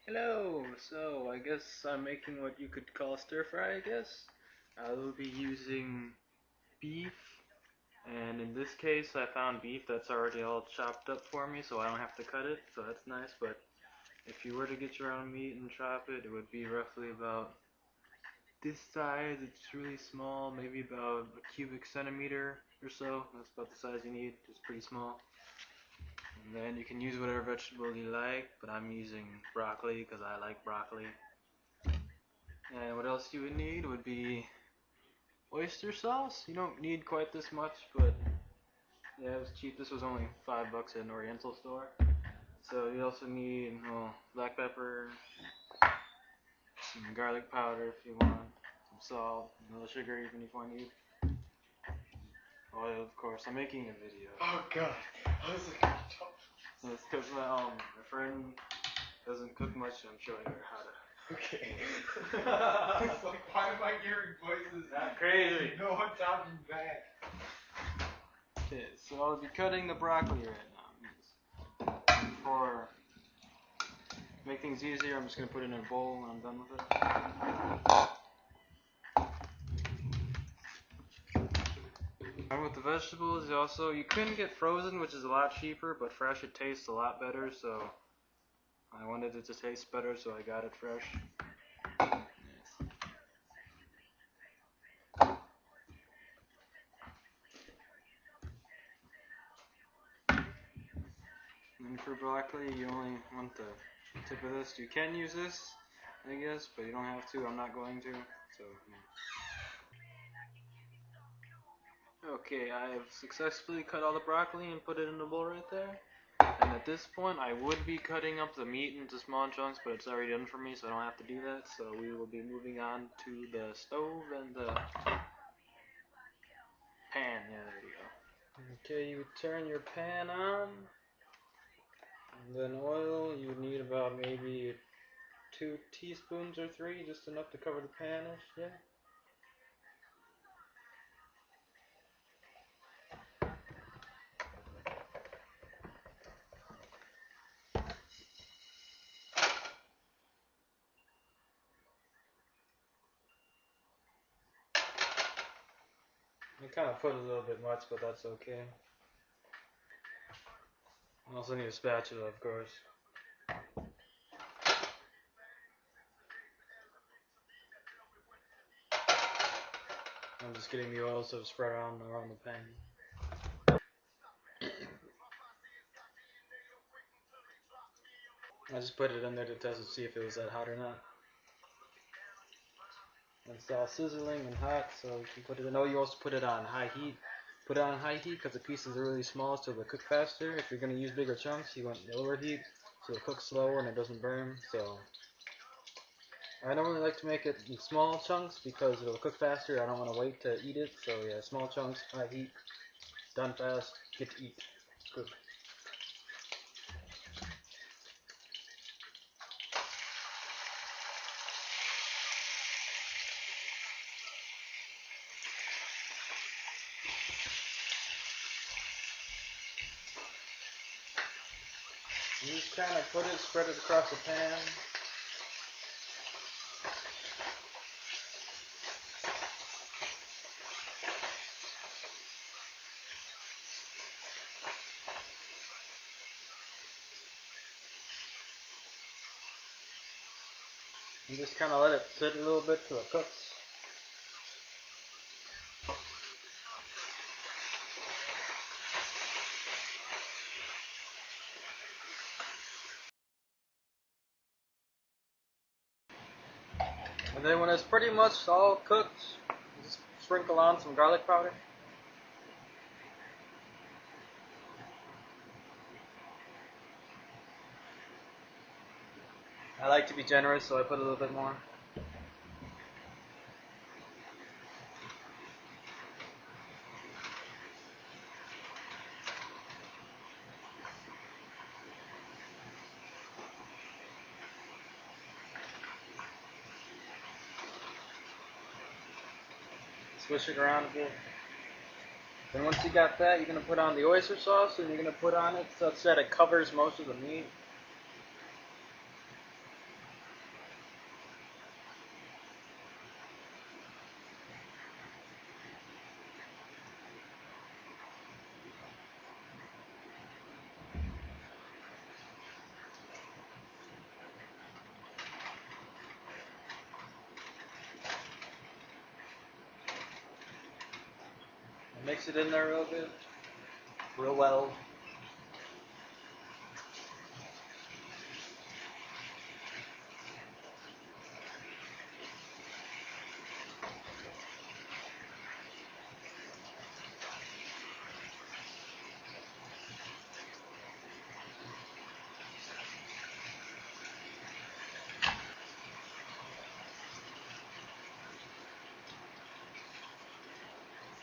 Hello, so I guess I'm making what you could call stir fry, I guess. I will be using beef, and in this case I found beef that's already all chopped up for me, so I don't have to cut it, so that's nice. But if you were to get your own meat and chop it, it would be roughly about this size. It's really small, maybe about a cubic centimeter or so. That's about the size you need, just pretty small. And then you can use whatever vegetable you like, but I'm using broccoli because I like broccoli. And what else you would need would be oyster sauce. You don't need quite this much, but yeah, it was cheap. This was only $5 at an Oriental store. So you also need black pepper, some garlic powder if you want, some salt, a little sugar even if you want to eat. Oil, of course. I'm making a video. Oh god, I was like, It's because my friend doesn't cook much. So I'm showing her how to. okay. It's like, why am I hearing voices? Not crazy. No one talking back. Okay, so I'll be cutting the broccoli right now. For make things easier, I'm just gonna put it in a bowl when I'm done with it. And with the vegetables, you can get frozen, which is a lot cheaper, but fresh it tastes a lot better. So I wanted it to taste better, so I got it fresh. And for broccoli, you only want the tip of this. You can use this, I guess, but you don't have to. I'm not going to. So. Yeah. Okay, I have successfully cut all the broccoli and put it in the bowl right there. And at this point, I would be cutting up the meat into small chunks, but it's already done for me, so I don't have to do that. So we will be moving on to the stove and the pan. Yeah, there you go. Okay, you turn your pan on. And then oil, you need about maybe 2 teaspoons or 3, just enough to cover the pan-ish, yeah. I kind of put a little bit much, but that's okay. I also need a spatula, of course. I'm just getting the oil so it's spread around the pan. I just put it in there to test to see if it was that hot or not. It's all sizzling and hot, so you can put it in. Oh, you also put it on high heat. Put it on high heat because the pieces are really small, so they'll cook faster. If you're going to use bigger chunks, you want lower heat, so it'll cook slower and it doesn't burn. So I don't really like to make it in small chunks because it'll cook faster. I don't want to wait to eat it. So yeah, small chunks, high heat, done fast, get to eat. Good. You just kind of put it, spread it across the pan. You just kind of let it sit a little bit till it cooks. And then when it's pretty much all cooked, just sprinkle on some garlic powder. I like to be generous, so I put a little bit more. Swish it around a bit. Then once you got that, you're going to put on the oyster sauce, and you're going to put on it such that it covers most of the meat. Mix it in there real good, real well.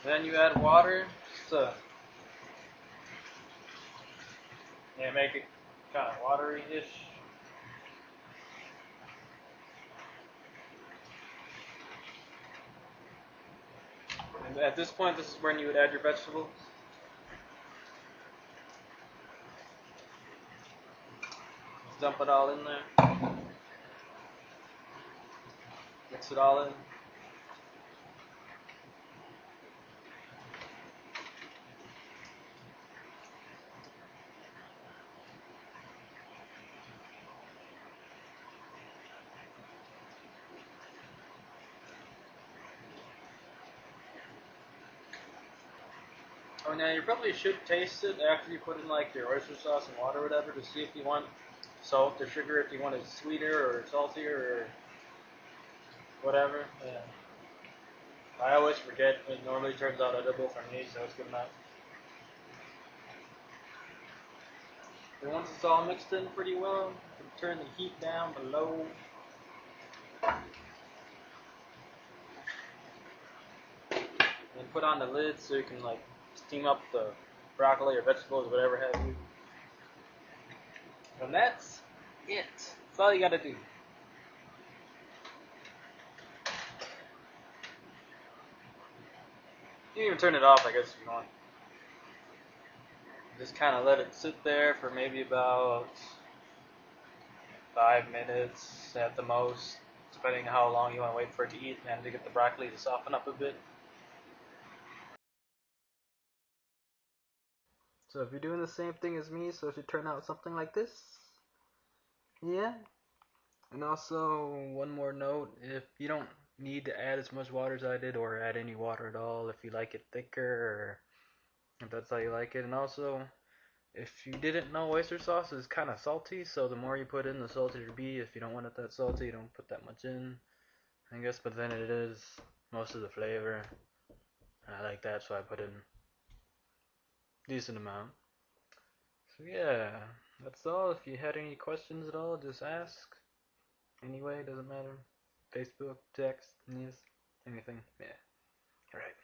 Then you add water, just to make it kind of watery-ish. And at this point, this is when you would add your vegetables. Just dump it all in there. Mix it all in. Oh, now you probably should taste it after you put in like your oyster sauce and water or whatever to see if you want salt or sugar, if you want it sweeter or saltier or whatever. Yeah. I always forget. It normally turns out edible for me, so it's good enough. And once it's all mixed in pretty well, you can turn the heat down below. And put on the lid so you can like steam up the broccoli or vegetables, whatever have you. And that's it. That's all you gotta do. You can even turn it off, I guess, if you want. Just kind of let it sit there for maybe about 5 minutes at the most, depending on how long you want to wait for it to eat and to get the broccoli to soften up a bit. So if you're doing the same thing as me, so it should turn out something like this. Yeah. And also, one more note, if you don't need to add as much water as I did, or add any water at all, if you like it thicker, or if that's how you like it. And also, if you didn't know, oyster sauce is kind of salty, so the more you put in, the saltier it'll be. If you don't want it that salty, don't put that much in, I guess, but then it is most of the flavor. I like that, so I put in a decent amount. So yeah, that's all. If you had any questions at all, just ask. Anyway, doesn't matter. Facebook, text, yes, anything. Yeah. Alright.